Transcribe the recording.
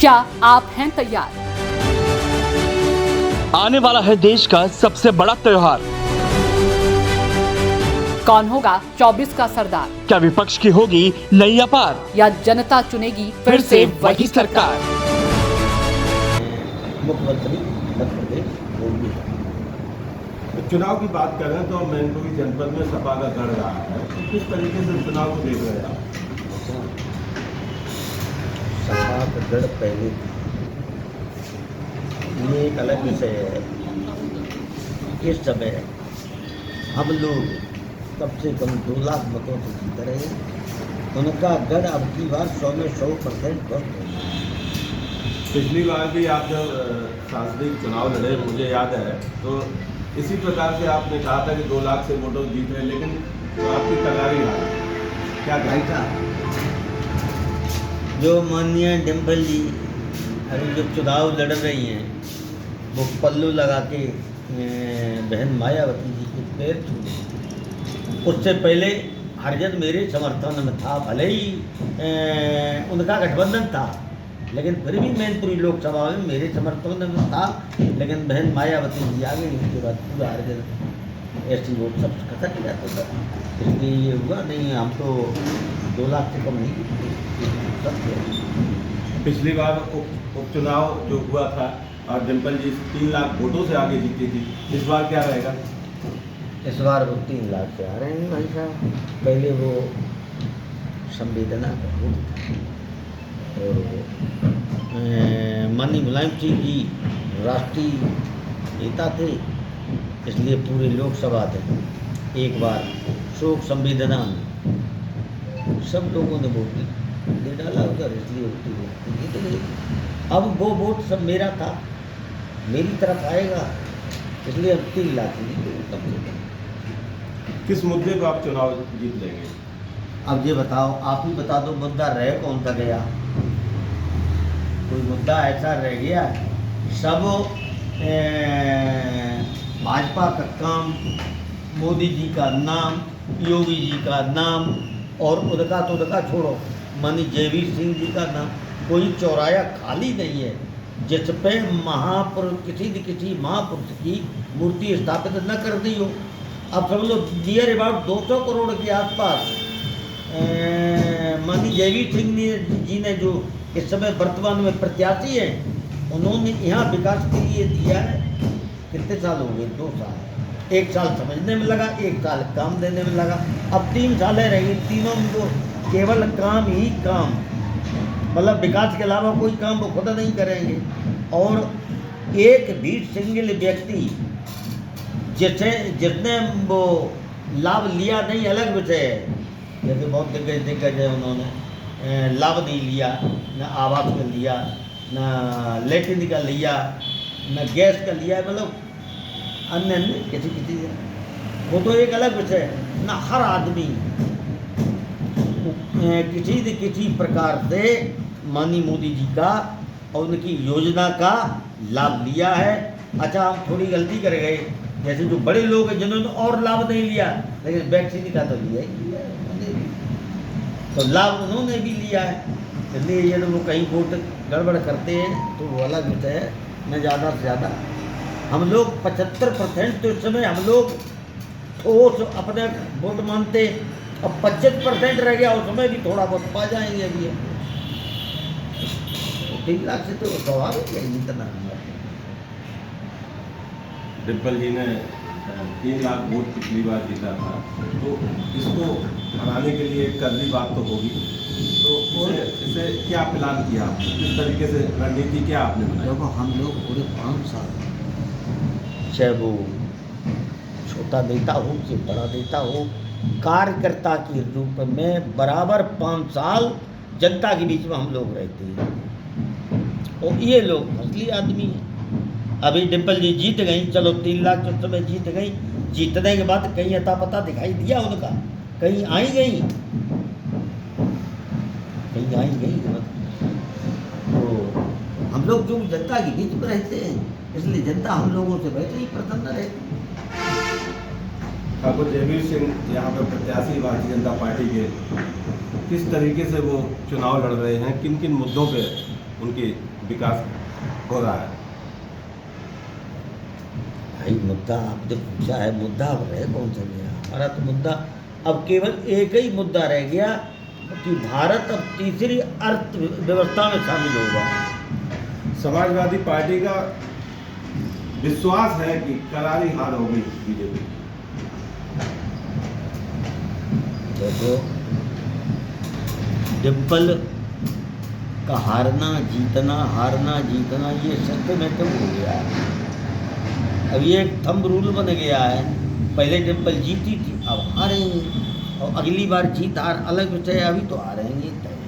क्या आप हैं तैयार? आने वाला है देश का सबसे बड़ा त्योहार। कौन होगा 24 का सरदार? क्या विपक्ष की होगी नई अपार, या जनता चुनेगी फिर से वही सरकार? मुख्यमंत्री मध्य प्रदेश योगी है। तो चुनाव की बात करें तो मैनपुरी जनपद में सपा का गढ़ रहा है, तो किस तरीके से चुनाव को देख रहे हैं आप? सपा का गढ़ पहले था, ये एक अलग विषय है। इस समय हम लोग कम से कम 2 लाख मतों से जीत रहे हैं। उनका गढ़ अब की बार 100 में 100% ध्वस्त हो गया। पिछली बार भी आप जब सांसदीय चुनाव लड़े, मुझे याद है, तो इसी प्रकार से आपने कहा था कि 2 लाख से वोटों जीत रहे, लेकिन तो आपकी तैयारी हारी। क्या भाई कहा? जो माननीय डिम्पल जी अभी जो चुनाव लड़ रही हैं, वो पल्लू लगा के बहन मायावती जी के पैर छू रही। उससे पहले हरिजन मेरे समर्थन में था, भले ही उनका गठबंधन था, लेकिन फिर भी मैनपुरी लोकसभा में मेरे समर्थन में था। लेकिन बहन मायावती जी आ गई, उसके बाद पूरा हरिजन ऐसी वोट सब खत्म हो जाता था। इसलिए ये हुआ नहीं, हम तो 2 लाख से कम नहीं सब। पिछली बार उपचुनाव जो हुआ था और डिम्पल जी 3 लाख वोटों से आगे जीती थी, इस बार क्या रहेगा? इस बार वो 3 लाख से आ रहे हैं भाई साहब। पहले वो संवेदना का वोट था, और माननीय मुलायम सिंह जी राष्ट्रीय नेता थे, इसलिए पूरे लोकसभा थे। एक बार शोक संवेदना में सब लोगों ने वोट दे डाला उधर, इसलिए उनकी वोट जीत गई। अब वो वोट सब मेरा था, मेरी तरफ आएगा, इसलिए अब 3 लाख कम से कम। किस मुद्दे पर आप चुनाव जीत लेंगे? अब ये बताओ, आप ही बता दो, मुद्दा रह कौन सा गया? कोई मुद्दा ऐसा रह गया? सब भाजपा का काम, मोदी जी का नाम, योगी जी का नाम, और उनका तो उनका छोड़ो, मानी जयवीर सिंह जी का नाम। कोई चौराया खाली नहीं है जिस पे महापुरुष किसी महापुरुष की मूर्ति स्थापित न कर दी हो। अब समझ लो नियर अबाउट 200 करोड़ के आसपास माननीय जयवीर सिंह जी ने जो इस समय वर्तमान में प्रत्याशी हैं, उन्होंने यहाँ विकास के लिए दिया है। कितने साल हो गए? 2 साल। 1 साल समझने में लगा, 1 साल काम देने में लगा, अब 3 सालें रहेंगी। तीनों में तो केवल काम ही काम, मतलब विकास के अलावा कोई काम वो खुद नहीं करेंगे। और एक भी सिंगल व्यक्ति जिसने वो लाभ लिया नहीं, अलग विषय है। जैसे बहुत दिग्गज है, उन्होंने लाभ नहीं लिया, न आवास का लिया, न लेटिन का लिया, न गैस का लिया, मतलब अन्य किसी वो तो एक अलग विषय है। न हर आदमी किसी प्रकार से माननीय मोदी जी का और उनकी योजना का लाभ लिया है। अच्छा, हम थोड़ी गलती कर गए, जैसे जो बड़े लोग हैं जिन्होंने और लाभ नहीं लिया, लेकिन वैक्सीन का तो लिया ही लिया है, तो लाभ उन्होंने भी लिया है। इसलिए ये वो कहीं वोट गड़बड़ करते हैं तो वो अलग विषय है। न ज़्यादा से ज़्यादा हम लोग 75% तो इस समय हम लोग ठोस अपने वोट मानते, अब 25% रह गया, उसमें भी थोड़ा बहुत पा जाएंगे अभी। 3 लाख से तो स्वाभाविक है इतना। डिम्पल जी ने 3 लाख वोट पिछली बार जीता था, तो इसको हराने के लिए एक करनी बात तो होगी, तो इसे क्या प्लान किया? किस तरीके से रणनीति क्या आपने बनाई? देखो, हम लोग पूरे 5 साल, चाहे वो छोटा नेता हो कि बड़ा नेता हो, कार्यकर्ता के रूप में बराबर 5 साल जनता के बीच में हम लोग रहते हैं। और ये लोग असली आदमी हैं। अभी डिम्पल जी जीत गई, चलो 3 लाख उस समय जीत गई, जीतने के बाद कहीं अता पता दिखाई दिया उनका? कहीं आई गई? कहीं आई गई? तो हम लोग जो जनता के बीच में रहते हैं, इसलिए जनता हम लोगों से वैसे ही प्रसन्न रहती है। ठाकुर जयवीर सिंह यहाँ पर प्रत्याशी भारतीय जनता पार्टी के, किस तरीके से वो चुनाव लड़ रहे हैं, किन किन मुद्दों पे उनके विकास हो रहा है? भाई मुद्दा आपने पूछा है, मुद्दा अब रह कौन सा गया? हमारा तो मुद्दा अब केवल एक ही मुद्दा रह गया कि भारत अब तीसरी अर्थव्यवस्था में शामिल होगा। समाजवादी पार्टी का विश्वास है कि करारी हार होगी बीजेपी। देखो, डिम्पल का हारना जीतना ये सत्य में तो हो गया है। अब ये एक थंब रूल बन गया है। पहले डिम्पल जीती थी, अब हारेंगे, और अगली बार जीत हार अलग विषय है, अभी तो हारेंगे तय।